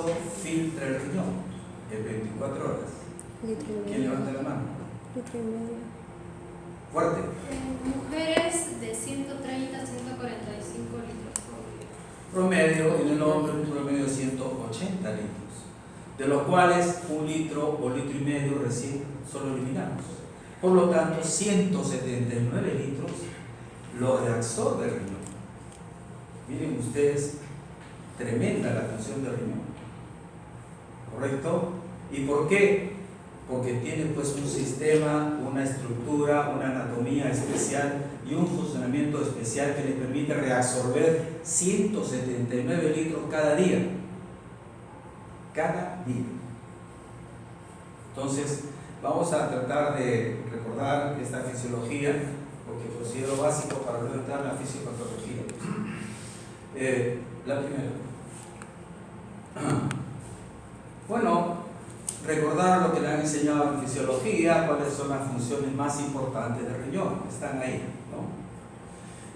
filtra el riñón en 24 horas? ¿Quién levanta la mano? Litro y medio. Fuerte. Mujeres de 130 a 145 litros por día. Promedio en el hombre, un promedio de 180 litros, de los cuales un litro o litro y medio recién solo eliminamos. Por lo tanto, 179 litros lo reabsorbe el riñón. Miren ustedes, tremenda la función del riñón. ¿Correcto? ¿Y por qué? Porque tiene pues un sistema, una estructura, una anatomía especial y un funcionamiento especial que le permite reabsorber 179 litros cada día. Cada día. Entonces, vamos a tratar de recordar esta fisiología, porque considero básico para luego entrar en la fisiopatología. La primera. Bueno, recordar lo que le han enseñado en fisiología, cuáles son las funciones más importantes del riñón, están ahí, ¿no?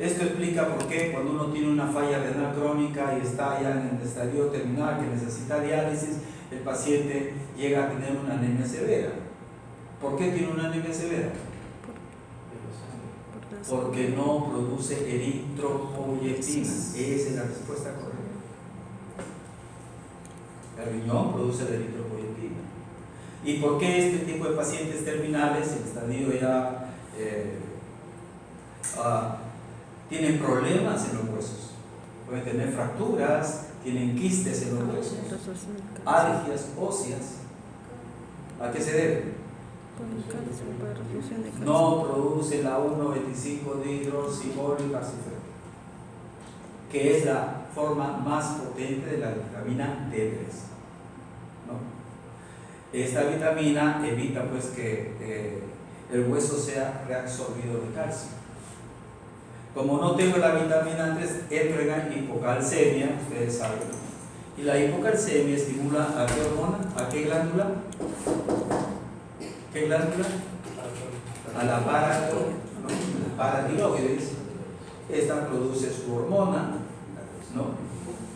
Esto explica por qué cuando uno tiene una falla renal crónica y está ya en el estadio terminal que necesita diálisis, el paciente llega a tener una anemia severa. ¿Por qué tiene una anemia severa? Porque no produce eritropoyetina. Esa es la respuesta correcta. El riñón produce la eritropoyetina. ¿Y por qué este tipo de pacientes terminales, en estadio ya tienen problemas en los huesos? Pueden tener fracturas, tienen quistes en los huesos, alergias óseas. ¿A qué se debe? No produce la 1,25-dihidroximolifosfeto, que es la forma más potente de la vitamina D3, ¿no? Esta vitamina evita pues que el hueso sea reabsorbido de calcio. Como no tengo la vitamina D3, entro en hipocalcemia, ustedes saben, y la hipocalcemia estimula ¿a qué hormona? ¿A qué glándula? ¿Qué glándula? A la paratiroides. Esta produce su hormona, ¿no?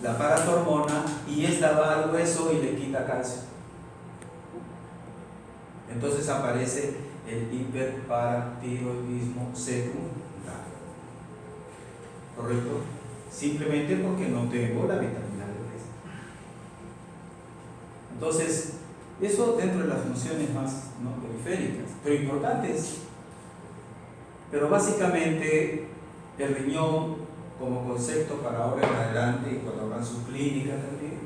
La paratormona, y esta va al hueso y le quita calcio. Entonces aparece el hiperparatiroidismo secundario. ¿Correcto? Simplemente porque no tengo la vitamina D3. Entonces, eso dentro de las funciones más, ¿no?, periféricas, pero importantes. Pero básicamente el riñón, como concepto para ahora en adelante y cuando hagan su clínica también,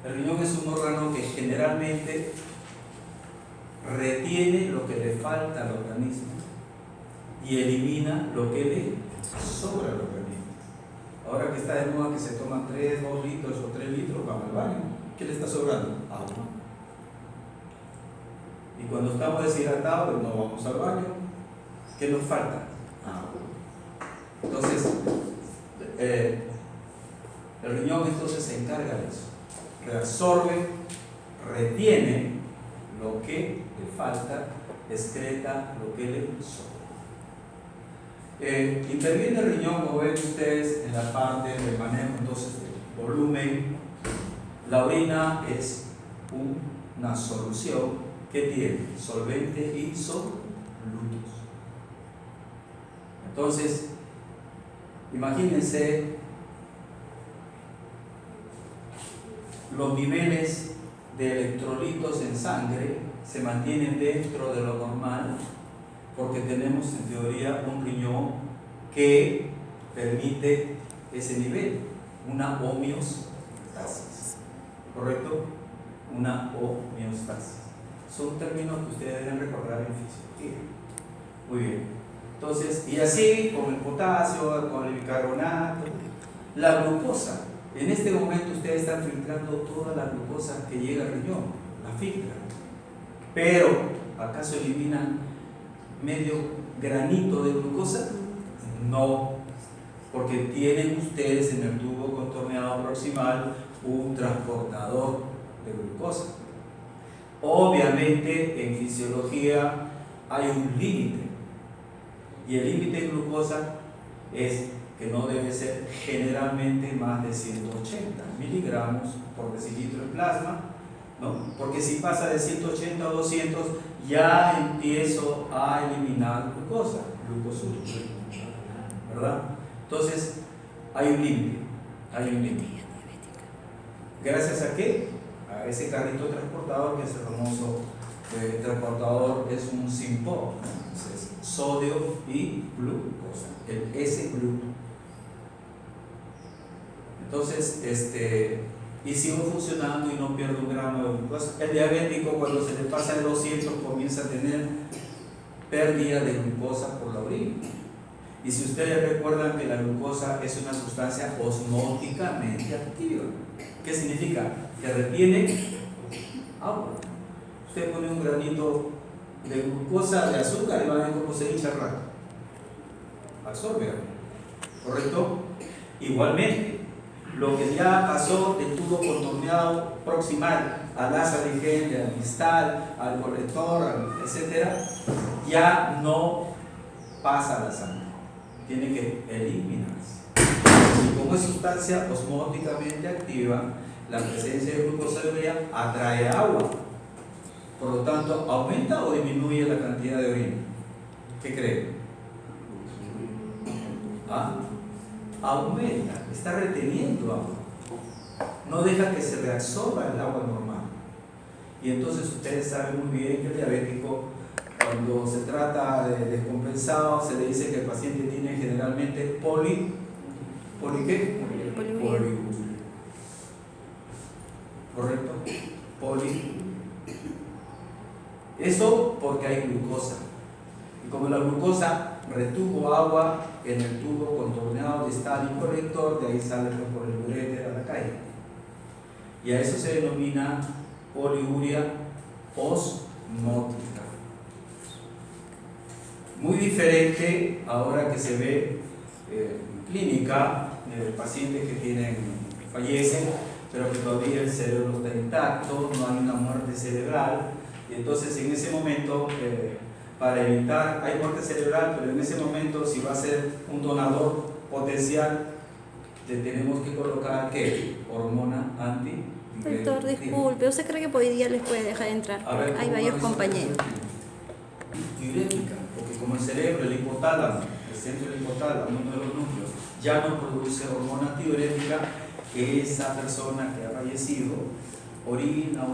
el riñón es un órgano que generalmente retiene lo que le falta al organismo y elimina lo que le sobra al organismo. Ahora que está de moda que se toman 3, 2 litros o 3 litros, van al baño. ¿Qué le está sobrando? Agua. Y cuando estamos deshidratados, no vamos al baño. ¿Qué nos falta? Agua. Entonces, el riñón entonces se encarga de eso. Reabsorbe, retiene lo que le falta, excreta lo que le sobra. Interviene el riñón, como ven ustedes, en la parte del manejo entonces del volumen. La orina es una solución que tiene solvente y solutos. Entonces, imagínense los niveles de electrolitos en sangre se mantienen dentro de lo normal porque tenemos en teoría un riñón que permite ese nivel, una homeostasis. ¿Correcto? Una homeostasis. Son términos que ustedes deben recordar en fisiología. Muy bien. Entonces, y así con el potasio, con el bicarbonato, la glucosa. En este momento ustedes están filtrando toda la glucosa que llega al riñón, la filtran. Pero, ¿acaso eliminan medio granito de glucosa? No, porque tienen ustedes en el tubo contorneado proximal un transportador de glucosa. Obviamente en fisiología hay un límite, y el límite de glucosa es que que no debe ser generalmente más de 180 miligramos por decilitro de plasma, ¿no? Porque si pasa de 180 a 200 ya empiezo a eliminar glucosa, glucosúrica, ¿verdad? Entonces hay un límite, ¿Gracias a qué? A ese carrito transportador, que es el famoso transportador, es un SIMPO, entonces sodio y glucosa, el S-glu. Entonces, y sigo funcionando y no pierdo un gramo de glucosa. El diabético, cuando se le pasa de 200, comienza a tener pérdida de glucosa por la orina. Y si ustedes recuerdan que la glucosa es una sustancia osmóticamente activa, ¿qué significa? Que retiene agua. Usted pone un granito de glucosa, de azúcar, y va a ver cómo se hincha el rato. Absorbe, ¿correcto? Igualmente, lo que ya pasó del tubo contorneado proximal al asa ligera, al distal, al colector, etc., ya no pasa a la sangre, tiene que eliminarse. Y como es sustancia osmóticamente activa, la presencia de glucosa de orina atrae agua, por lo tanto, ¿aumenta o disminuye la cantidad de orina? ¿Qué creen? ¿Ah? Aumenta, está reteniendo agua, no deja que se reabsorba el agua normal. Y entonces ustedes saben muy bien que el diabético, cuando se trata de descompensado, se le dice que el paciente tiene generalmente poliuria. ¿Correcto? Poliuria. Eso porque hay glucosa. Y como la glucosa retuvo agua en el tubo contorneado distal y colector, de ahí sale por el uréter a la calle. Y a eso se denomina poliuria osmótica. Muy diferente ahora que se ve en clínica, pacientes que fallecen, pero que todavía el cerebro está intacto, no hay una muerte cerebral. Y entonces en ese momento, para evitar, hay muerte cerebral, pero en ese momento, si va a ser un donador potencial, le tenemos que colocar ¿qué? Hormona anti. Doctor, disculpe, ¿usted cree que hoy día les puede dejar entrar? Hay varios compañeros. Diurética, porque como el cerebro, el hipotálamo, el centro del hipotálamo, uno de los núcleos, ya no produce hormona diurética, esa persona que ha fallecido orina.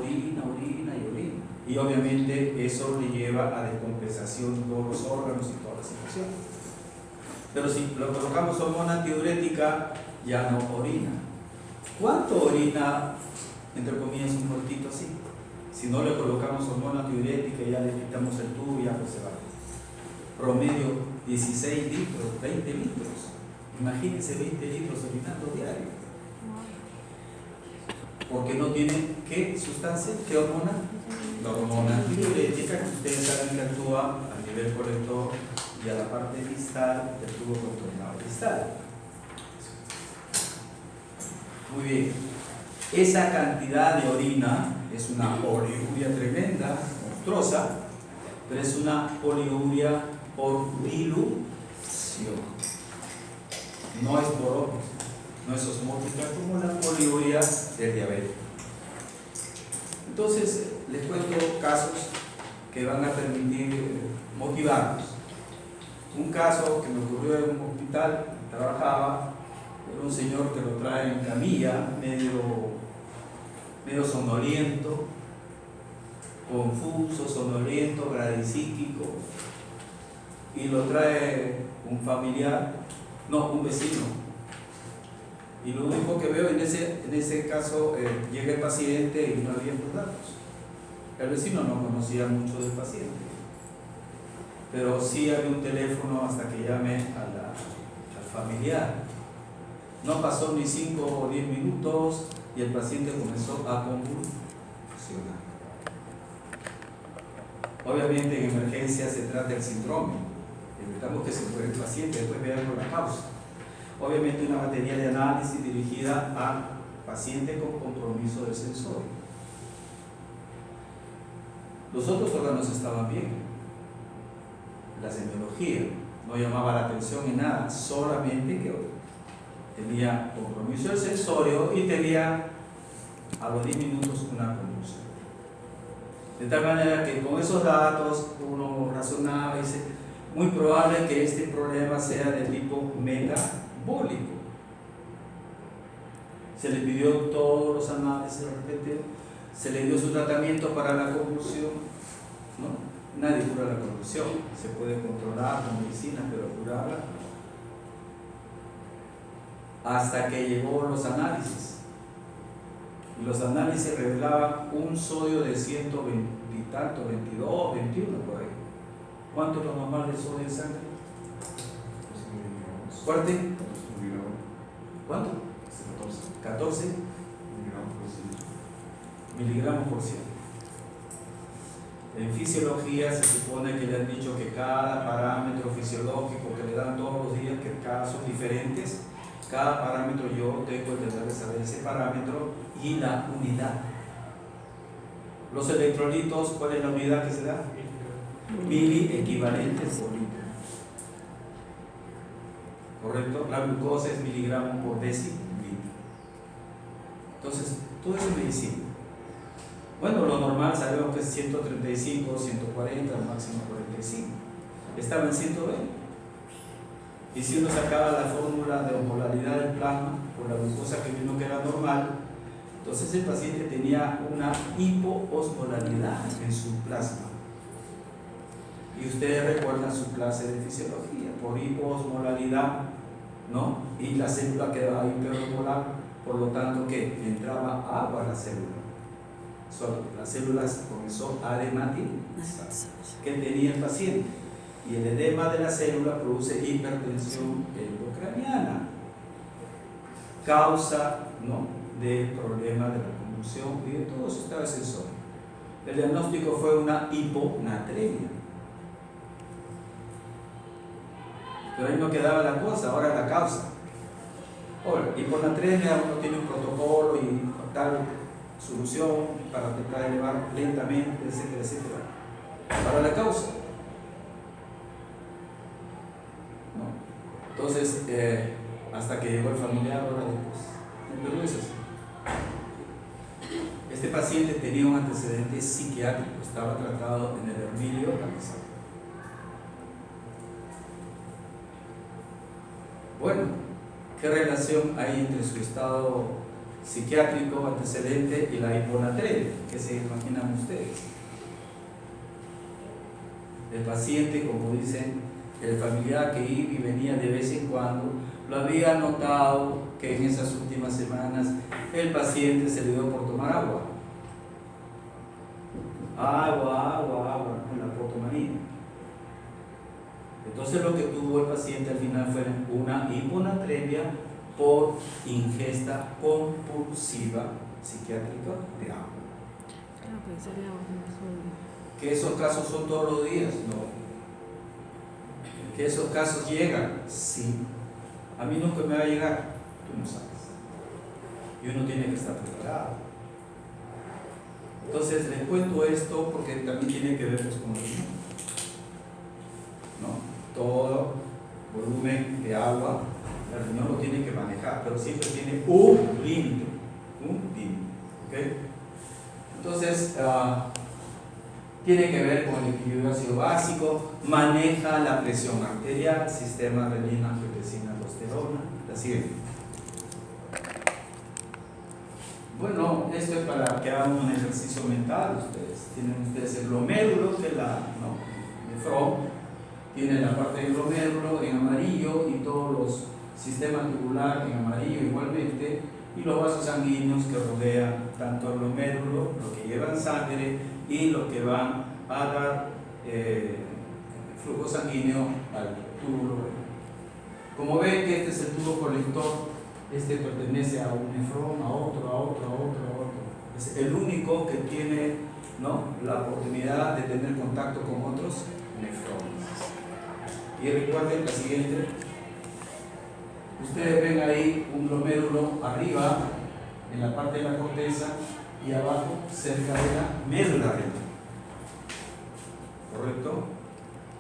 Y obviamente eso le lleva a descompensación de todos los órganos y toda la situación. Pero si lo colocamos hormona antidiurética, ya no orina. ¿Cuánto orina, entre comillas, un muertito así? Si no le colocamos hormona antidiurética y ya le quitamos el tubo, ya pues se va. Promedio 16 litros, 20 litros. Imagínense 20 litros orinando diario. Porque no tiene ¿qué sustancia? ¿Qué hormona? La hormona antidiurética, que ustedes saben que actúa a nivel colector y a la parte distal del tubo contorneado distal. Muy bien. Esa cantidad de orina es una poliuria tremenda, monstruosa, pero es una poliuria por dilución. No es por no es osmótica como la poliuria del diabetes. Entonces, les cuento casos que van a permitir motivarnos. Un caso que me ocurrió en un hospital, trabajaba, era un señor que lo trae en camilla, medio somnoliento, confuso, somnoliento, bradicíquico, y lo trae un familiar, no, un vecino. Y lo único que veo en ese caso, llega el paciente y no había los datos. El vecino no conocía mucho del paciente, pero sí había un teléfono hasta que llamé al familiar. No pasó ni 5 o 10 minutos y el paciente comenzó a convulsionar. Obviamente en emergencia se trata del síndrome. Evitamos que se muera el paciente, después veamos la causa. Obviamente una batería de análisis dirigida a pacientes con compromiso del sensorio. Los otros órganos estaban bien. La semiología no llamaba la atención en nada, solamente que tenía compromiso del sensorio y tenía a los 10 minutos una convulsión. De tal manera que con esos datos uno razonaba y dice, muy probable que este problema sea de tipo metabólico. Se le pidió todos los análisis, de repente se le dio su tratamiento para la convulsión, ¿no? Nadie cura la convulsión, se puede controlar con medicina, pero curarla hasta que llegó los análisis. Y los análisis revelaban un sodio de 120 y tanto, 22, 21 por ahí. ¿Cuánto es lo normal del sodio en sangre? ¿Fuerte? ¿Cuánto? 14 miligramos por ciento. En fisiología se supone que le han dicho que cada parámetro fisiológico que le dan todos los días, que cada son diferentes, cada parámetro yo tengo el deber de saber ese parámetro y la unidad. Los electrolitos, ¿cuál es la unidad que se da? Mili equivalentes por litro. ¿Correcto? La glucosa es miligramos por decilitro. Entonces, todo eso es medicina. Bueno, lo normal sabemos que es 135, 140, máximo 45. Estaba en 120. Y si uno sacaba la fórmula de osmolaridad del plasma por la glucosa que vino que era normal, entonces el paciente tenía una hipoosmolaridad en su plasma. Y ustedes recuerdan su clase de fisiología, por hipoosmolaridad, ¿no? Y la célula quedaba hiperosmolar, por lo tanto que entraba agua a la célula. Las células comenzó a edematizar. ¿Qué tenía el paciente? Y el edema de la célula produce hipertensión endocraniana, causa, ¿no?, del problema de la convulsión y de todo eso estaba sensorio. El diagnóstico fue una hiponatremia. Pero ahí no quedaba la cosa, ahora la causa. Ahora, hiponatremia, uno tiene un protocolo y tal solución para tratar de elevar lentamente, etcétera, etcétera. Para la causa. ¿No? Entonces, hasta que llegó el familiar, ahora después. Pero eso sí. Este paciente tenía un antecedente psiquiátrico, estaba tratado en el Hermilio Ramazán. Bueno, ¿qué relación hay entre su estado psiquiátrico antecedente y la hiponatremia? ¿Qué se imaginan ustedes? El paciente, como dicen, el familiar que iba y venía de vez en cuando, lo había notado que en esas últimas semanas el paciente se le dio por tomar agua. Agua, con la portomanía. Entonces lo que tuvo el paciente al final fue una hiponatremia por ingesta compulsiva psiquiátrica de agua. ¿Que esos casos son todos los días? No. ¿Que esos casos llegan? Sí. A mí nunca me va a llegar, tú no sabes. Y uno tiene que estar preparado. Entonces les cuento esto porque también tiene que ver pues, con el riñón, ¿no? Todo volumen de agua el riñón lo tiene que manejar, pero siempre tiene un límite, ¿okay? Entonces tiene que ver con el equilibrio ácido básico, maneja la presión arterial, sistema renina, angiotensina, aldosterona, la siguiente. Bueno, esto es para que hagan un ejercicio mental. Tienen ustedes el glomérulo, que es de Fromm, tiene la parte del glomérulo en amarillo y todos los sistemas tubular en amarillo igualmente, y los vasos sanguíneos que rodean tanto el glomérulo, lo que llevan sangre y lo que van a dar flujo sanguíneo al túbulo. Como ven que este es el tubo colector, este pertenece a un nefrón, a otro. Es el único que tiene, ¿no?, la oportunidad de tener contacto con otros nefrones. Y recuerden la siguiente. Ustedes ven ahí un glomérulo arriba, en la parte de la corteza, y abajo, cerca de la médula renal. ¿Correcto?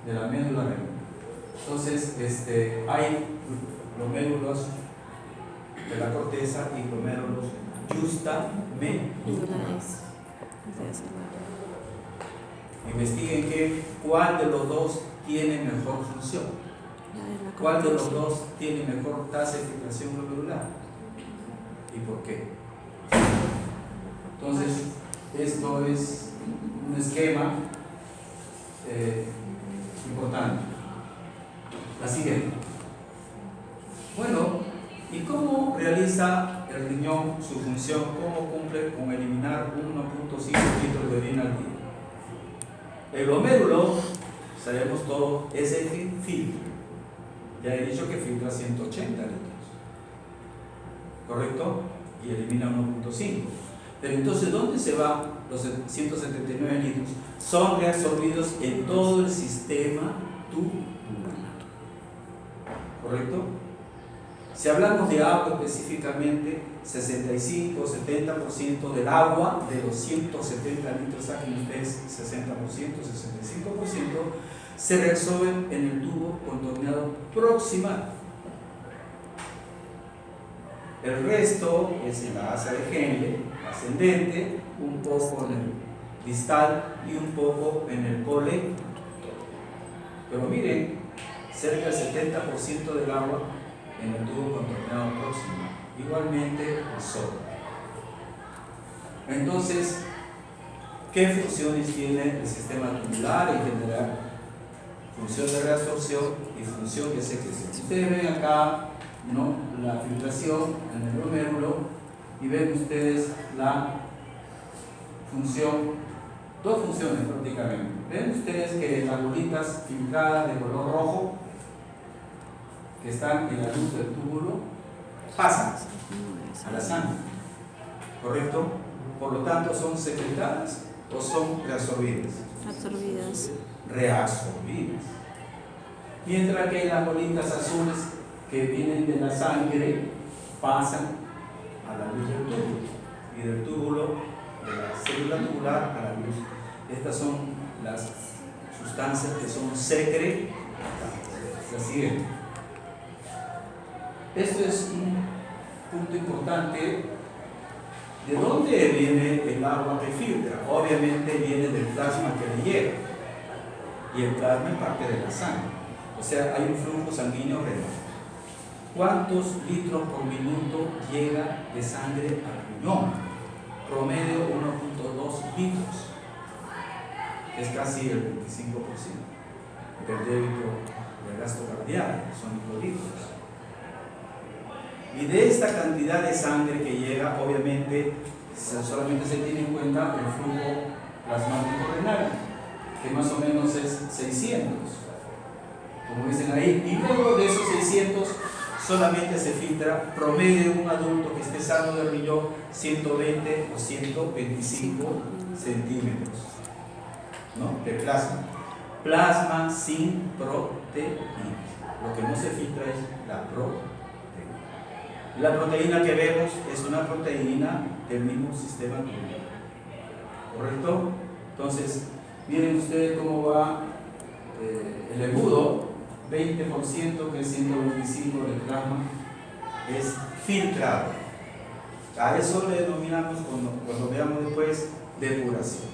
De la médula renal. Entonces, hay glomérulos de la corteza y glomérulos justamente. Investiguen cuál de los dos tiene mejor función, cuál de los dos tiene mejor tasa de filtración glomerular y por qué. Entonces, esto es un esquema importante. La siguiente. Bueno, ¿y cómo realiza el riñón su función? ¿Cómo cumple con eliminar 1.5 litros de orina al día? El glomérulo, sabemos todo, es el que filtra. Ya he dicho que filtra 180 litros, ¿correcto? Y elimina 1.5. Pero entonces, ¿dónde se van los 179 litros? Son reabsorbidos en todo el sistema tubular, ¿correcto? Si hablamos de agua específicamente, 65-70% del agua, de los 170 litros, saquen ustedes 60%, 65%, se reabsorben en el tubo contorneado proximal. El resto es en la asa de Henle ascendente, un poco en el distal y un poco en el colector. Pero miren, cerca del 70% del agua en el tubo contorneado próximo, igualmente el sodio. Entonces, ¿qué funciones tiene el sistema tubular en general? Función de reabsorción y función de secreción. Ustedes ven acá, ¿no?, la filtración en el glomérulo y ven ustedes la función, dos funciones prácticamente. Ven ustedes que las bolitas filtradas de color rojo que están en la luz del túbulo pasan a la sangre, ¿correcto? Por lo tanto, ¿son secretadas o son reabsorbidas? Absorbidas. Reabsorbidas. Mientras que las bolitas azules que vienen de la sangre pasan a la luz del túbulo y del túbulo de la célula tubular a la luz. Estas son las sustancias que son secretadas. La siguiente. Esto es un punto importante. ¿De dónde viene el agua que filtra? Obviamente viene del plasma que le llega. Y el plasma es parte de la sangre. O sea, hay un flujo sanguíneo renal. ¿Cuántos litros por minuto llega de sangre al riñón? Promedio 1.2 litros. Es casi el 25% del débito del gasto cardíaco, son litros. Y de esta cantidad de sangre que llega, obviamente, solamente se tiene en cuenta el flujo plasmático renal, que más o menos es 600, como dicen ahí, y luego de esos 600 solamente se filtra promedio de un adulto que esté sano del riñón 120 o 125 centímetros, ¿no?, de plasma. Plasma sin proteínas. Lo que no se filtra es la proteína. La proteína que vemos es una proteína del mismo sistema tubular, ¿correcto? Entonces, miren ustedes cómo va el embudo. 20%, que es 125 de plasma, es filtrado. A eso le denominamos, cuando veamos después, depuración.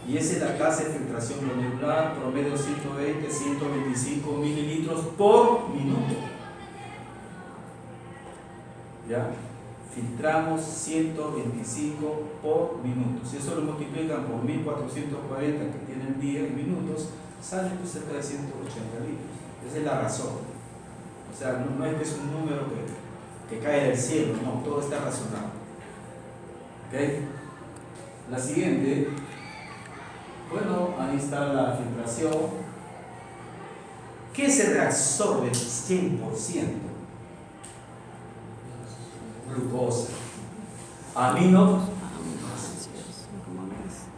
Y esa es la tasa de filtración glomerular, promedio 120, 125 mililitros por minuto. ¿Ya? Filtramos 125 por minuto. Si eso lo multiplican por 1440 que tiene el día en minutos, sale pues cerca de 180 litros. Esa es la razón. O sea, no es que es un número que cae del cielo, no, todo está razonado. ¿Ok? La siguiente, bueno, ahí está la filtración. ¿Qué se reabsorbe 100%? Glucosa, amino,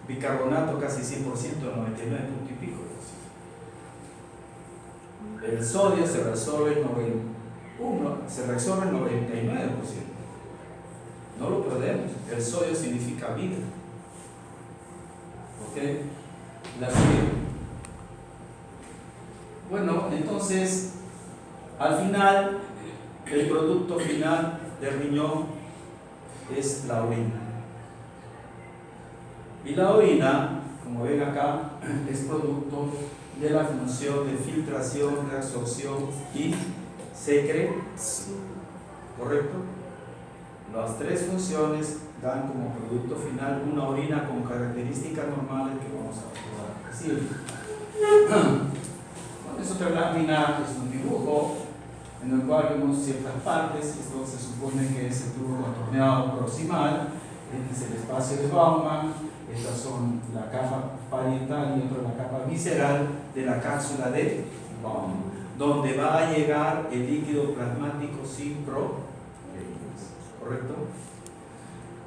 bicarbonato casi 100%, 99 punto y pico. El sodio se reabsorbe el 99%. No lo perdemos. El sodio significa vida. ¿Ok? La siguiente. Bueno, entonces, al final, el producto final del riñón es la orina. Y la orina, como ven acá, es producto de la función de filtración, reabsorción y secreción. ¿Correcto? Las tres funciones dan como producto final una orina con características normales que vamos a probar. ¿Sí? Bueno, es otra lámina, es un dibujo en el cual vemos ciertas partes. Esto se supone que es el tubo contorneado proximal, este es el espacio de Baumann, estas son la capa parietal y otra la capa visceral de la cápsula de Baumann, donde va a llegar el líquido plasmático sin proteínas. ¿Correcto?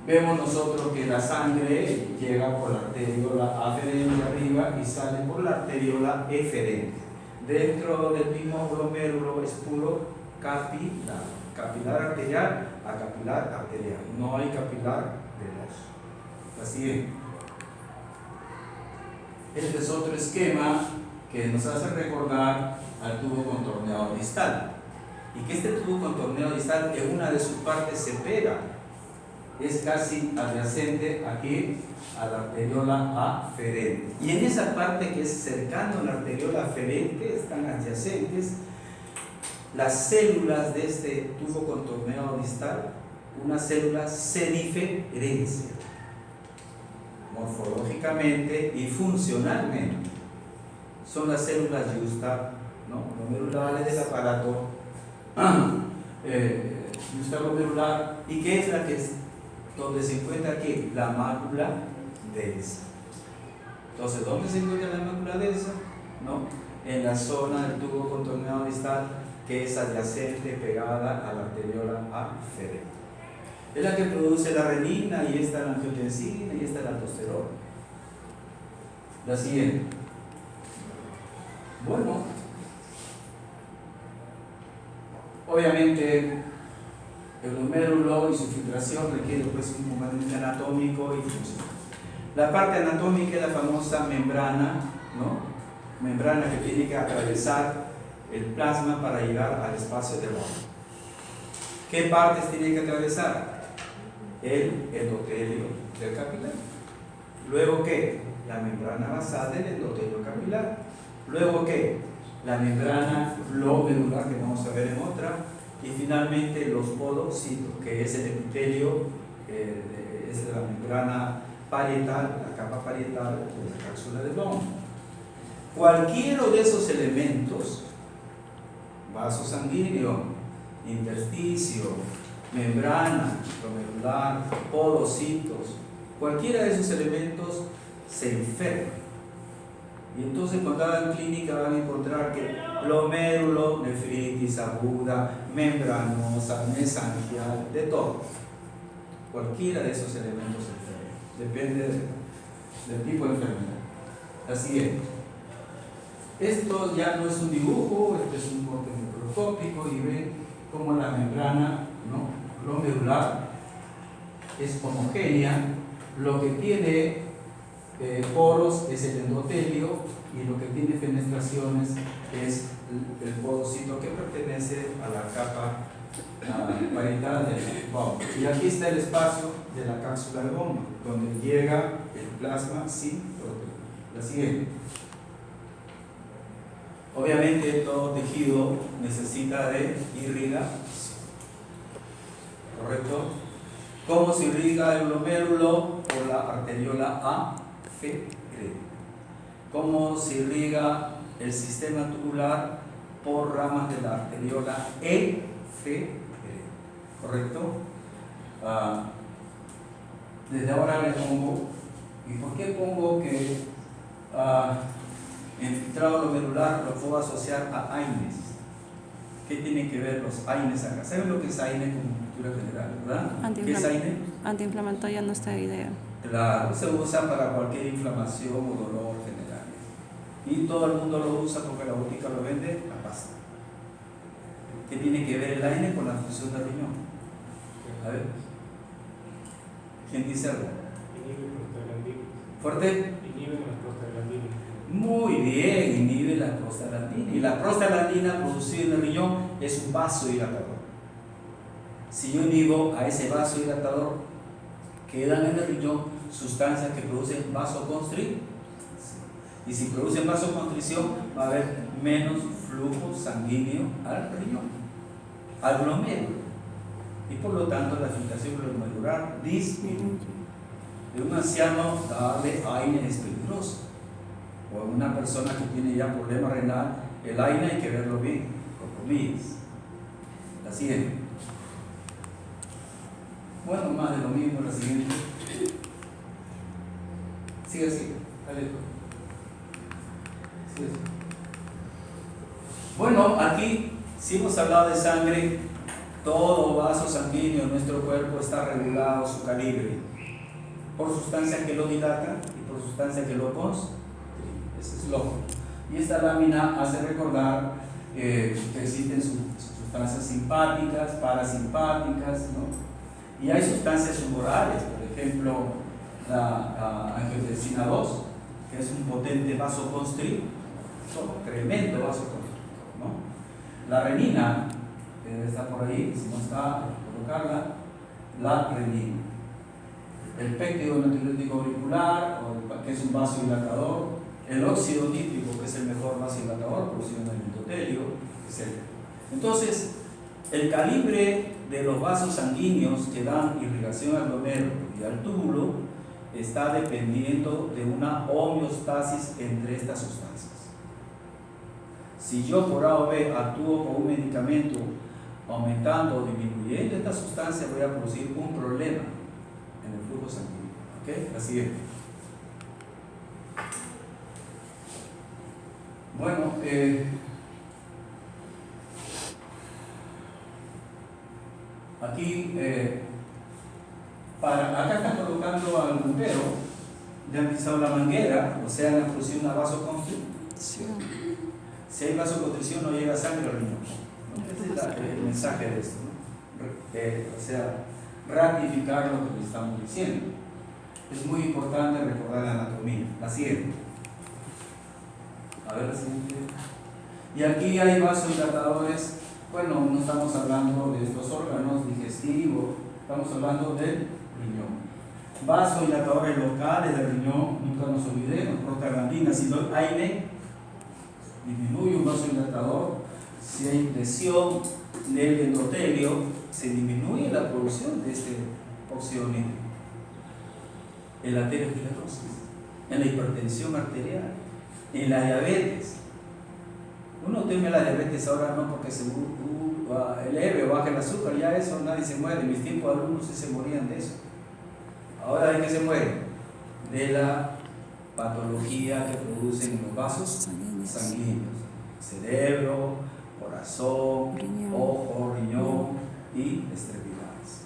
Vemos nosotros que la sangre llega por la arteriola aferente arriba y sale por la arteriola eferente. Dentro del mismo glomérulo es puro capilar, capilar arterial a capilar arterial, no hay capilar venoso. Así es. Este es otro esquema que nos hace recordar al tubo contorneado distal, y que este tubo contorneado distal en una de sus partes se pega, es casi adyacente aquí a la arteriola aferente, y en esa parte que es cercano a la arteriola aferente están adyacentes las células de este tubo contorneado distal, una célula se diferencia morfológicamente y funcionalmente. Son las células justa, ¿no? Glomerulares del aparato justa glomerular, y que es la que es donde se encuentra aquí la mácula densa. Entonces, ¿dónde se encuentra la mácula densa? ¿No? En la zona del tubo contorneado distal que es adyacente, pegada a la arteriola aferente. Es la que produce la renina, y esta la angiotensina, y esta la aldosterona. La siguiente. Bueno, obviamente el glomérulo y su filtración requiere pues un componente anatómico y funcional. La parte anatómica es la famosa membrana, ¿no? Membrana que tiene que atravesar el plasma para llegar al espacio de Baumann. ¿Qué partes tiene que atravesar? El endotelio del capilar. Luego, ¿qué? La membrana basal del endotelio capilar. Luego, ¿qué? La membrana glomerular, que vamos a ver en otra. Y finalmente los podocitos, que es el epitelio, es la membrana parietal, la capa parietal de la cápsula de Baumann. Cualquiera de esos elementos, vaso sanguíneo, intersticio, membrana glomerular, podocitos, cualquiera de esos elementos se enferma. Y entonces cuando hagan clínica van a encontrar que glomérulo, nefritis aguda, membranosa, mesangial, de todo. Cualquiera de esos elementos se enferma. Depende del tipo de enfermedad. Así es. Esto ya no es un dibujo, este es un corte microscópico, y ven cómo la membrana, ¿no?, glomerular es homogénea. Lo que tiene poros es el endotelio, y lo que tiene fenestraciones es el podocito, que pertenece a la capa parietal del Baumann. Y aquí está el espacio de la cápsula de Baumann, donde llega el plasma sin proteína. La siguiente. Obviamente todo tejido necesita de irrigación, ¿correcto? ¿Cómo se irriga el glomérulo? Por la arteriola aferente. ¿Cómo se irriga el sistema tubular? Por ramas de la arteriola eferente, ¿correcto? Desde ahora le pongo, ¿y por qué pongo que infiltrado glomerular lo puedo asociar a AINES? ¿Qué tienen que ver los AINES acá? ¿Saben lo que es AINES como cultura general, verdad? ¿Qué es AINES? Antiinflamatoria, no está idea. Claro, se usa para cualquier inflamación o dolor general. Y todo el mundo lo usa porque la botica lo vende a pasta. ¿Qué tiene que ver el AINES con la función del riñón? A ver. ¿Quién dice algo? ¿Fuerte? Muy bien, inhibe la prostaglandina. Y la prostaglandina producida en el riñón es un vasodilatador. Si yo inhibo a ese vasodilatador, quedan en el riñón sustancias que producen vasoconstricción. Y si producen vasoconstricción, va a haber menos flujo sanguíneo al riñón, al glomérulo. Y por lo tanto la filtración glomerular disminuye. De un anciano darle AINE es peligroso. O a una persona que tiene ya problema renal, el AINE hay que verlo bien, con comillas. La siguiente. Bueno, más de lo mismo, la siguiente. Sigue así. Dale. Sigue así. Bueno, aquí si hemos hablado de sangre, todo vaso sanguíneo en nuestro cuerpo está regulado su calibre por sustancias que lo dilatan y por sustancias que lo constriñen. Eso es lógico. Y esta lámina hace recordar que existen sustancias simpáticas, parasimpáticas, ¿no? Y hay sustancias humorales, por ejemplo, la angiotensina 2, que es un potente vasoconstrictor, tremendo vasoconstrictor, ¿no? La renina, que está por ahí, si no está, colocarla, la renina. El péptido natriurético auricular, que es un vasodilatador, el óxido nítrico, que es el mejor vasodilatador producido en el endotelio, etc. Entonces, el calibre de los vasos sanguíneos que dan irrigación al glomérulo y al túbulo está dependiendo de una homeostasis entre estas sustancias. Si yo por A o B actúo con un medicamento aumentando o disminuyendo esta sustancia, voy a producir un problema en el flujo sanguíneo. ¿Ok? La siguiente. Bueno, aquí, acá están colocando al bombero, le han pisado la manguera, o sea, le han producido una vasoconstricción. Si hay vasoconstricción, no llega sangre al riñón. ¿No? Ese es el mensaje de esto, ¿no? O sea, ratificar lo que le estamos diciendo. Es muy importante recordar la anatomía. La siguiente. A ver la siguiente. Y aquí hay vasodilatadores. Bueno, no estamos hablando de estos órganos digestivos, estamos hablando del riñón. Vasodilatadores locales del riñón, nunca nos olvidemos, prostaglandina. Si doy AINE, disminuye un vasodilatador. Si hay lesión del endotelio, se disminuye la producción de este óxido nítrico. En la aterosclerosis, en la hipertensión arterial, en la diabetes. Uno teme la diabetes ahora no porque se eleve o baje el azúcar, ya eso nadie se muere. En mis tiempos algunos sí se morían de eso. Ahora ¿de qué se mueren? De la patología que producen los vasos sanguíneos. Cerebro, corazón, ojo, riñón y extremidades,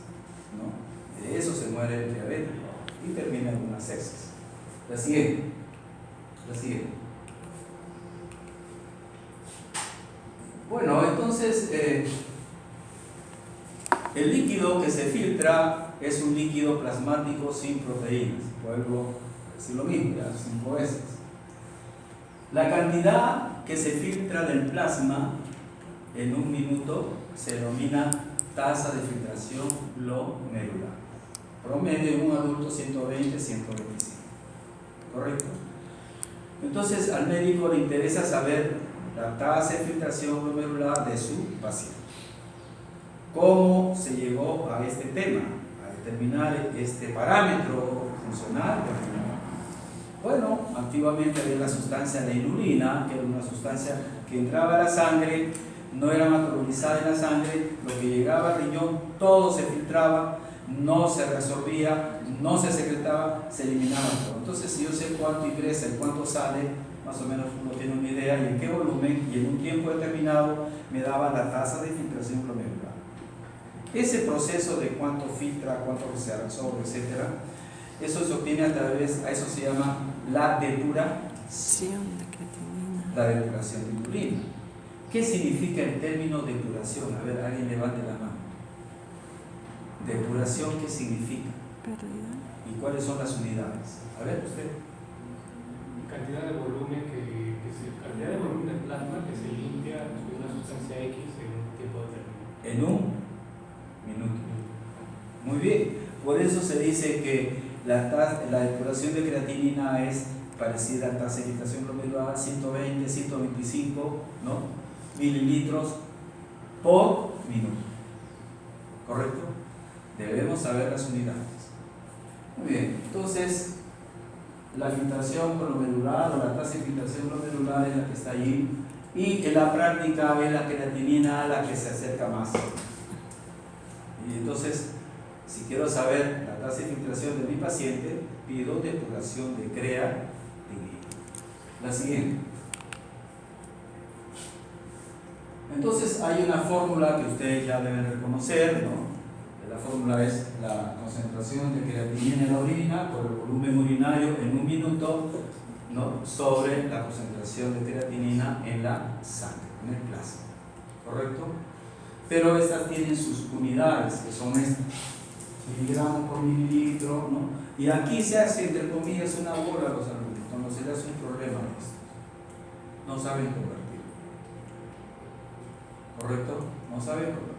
¿no? De eso se muere el diabético y termina en una sepsis. La siguiente. La siguiente. Bueno, entonces el líquido que se filtra es un líquido plasmático sin proteínas. Vuelvo a decir lo mismo, ya 5 veces. La cantidad que se filtra del plasma en un minuto se denomina tasa de filtración glomerular. Promedio en un adulto 120, 125. ¿Correcto? Entonces al médico le interesa saber la tasa de filtración glomerular de su paciente. ¿Cómo se llegó a este tema? A determinar este parámetro funcional. Bueno, antiguamente había la sustancia la inulina, que era una sustancia que entraba a la sangre, no era metabolizada en la sangre, lo que llegaba al riñón, todo se filtraba, no se resolvía, no se secretaba, se eliminaba todo. Entonces, si yo sé cuánto ingresa y cuánto sale, más o menos uno tiene una idea y en qué volumen y en un tiempo determinado me daba la tasa de filtración glomerular. Ese proceso de cuánto filtra, cuánto se absorbe, etc., eso se obtiene a través, a eso se llama la depuración. La depuración de inulina. ¿Qué significa el término depuración? A ver, alguien levante la mano. Depuración, ¿qué significa? ¿Y cuáles son las unidades? A ver, usted. Cantidad de volumen cantidad de volumen de plasma que se limpia de una sustancia X en un tiempo determinado. En un minuto. Muy bien, por eso se dice que la depuración de creatinina es parecida a la tasa de filtración glomerular, 120, 125, ¿no?, mililitros por minuto. ¿Correcto? Debemos saber las unidades. Muy bien, entonces la filtración glomerular o la tasa de filtración glomerular es la que está allí, y en la práctica es la creatinina la que se acerca más. Y entonces, si quiero saber la tasa de filtración de mi paciente, pido depuración de creatinina. La siguiente. Entonces hay una fórmula que ustedes ya deben reconocer, ¿no? La fórmula es la concentración de creatinina en la orina por el volumen urinario en un minuto, ¿no?, sobre la concentración de creatinina en la sangre, en el plasma. ¿Correcto? Pero estas tienen sus unidades, que son estas: miligramos por mililitro, ¿no? Y aquí se hace, entre comillas, una bola a los alumnos, cuando se les hace un problema a estos. No saben convertir. ¿Correcto? No saben convertir.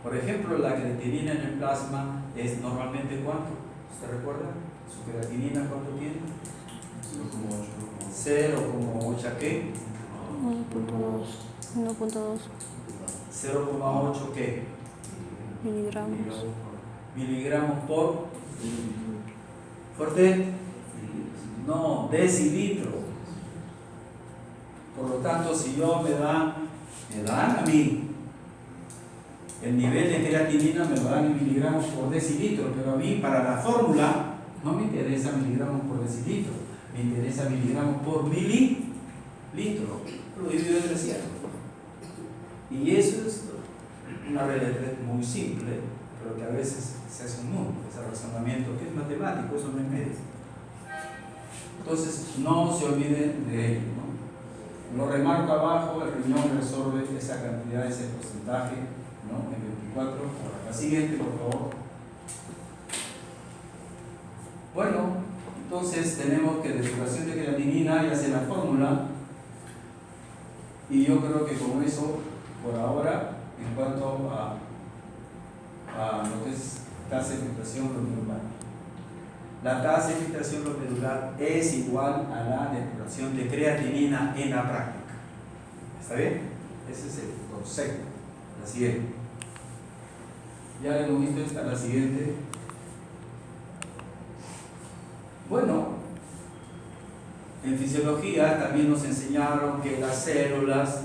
Por ejemplo, la creatinina en el plasma es normalmente ¿cuánto? ¿Usted recuerda? ¿Su creatinina cuánto tiene? 0,8 ¿a qué? 1.2. 0,8 ¿qué? Miligramos. Miligramos por fuerte, no, decilitro. Por lo tanto, si yo me dan a mí el nivel de creatinina, me lo dan en miligramos por decilitro, pero a mí para la fórmula no me interesa miligramos por decilitro, me interesa miligramos por mililitro, lo divido entre 100. Y eso es una regla muy simple, pero que a veces se hace un mundo, ese razonamiento que es matemático, eso no es médico. Entonces, no se olviden de ello, ¿no? Lo remarco abajo: el riñón resorbe esa cantidad, ese porcentaje, ¿no?, en 24 horas. La siguiente, por favor. Bueno, entonces tenemos que depuración de creatinina, ya sé la fórmula, y yo creo que con eso, por ahora, en cuanto a lo que es tasa de filtración glomerular. La tasa de filtración glomerular es igual a la depuración de creatinina en la práctica. ¿Está bien? Ese es el concepto. La siguiente. Ya le hemos visto esta, la siguiente. Bueno, en fisiología también nos enseñaron que las células,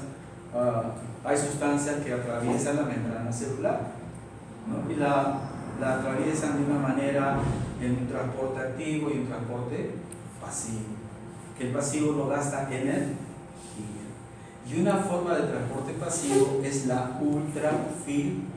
hay sustancias que atraviesan la membrana celular, ¿no?, y la atraviesan de una manera en un transporte activo y un transporte pasivo. Que el pasivo lo gasta energía. Y una forma de transporte pasivo es la ultrafiltración.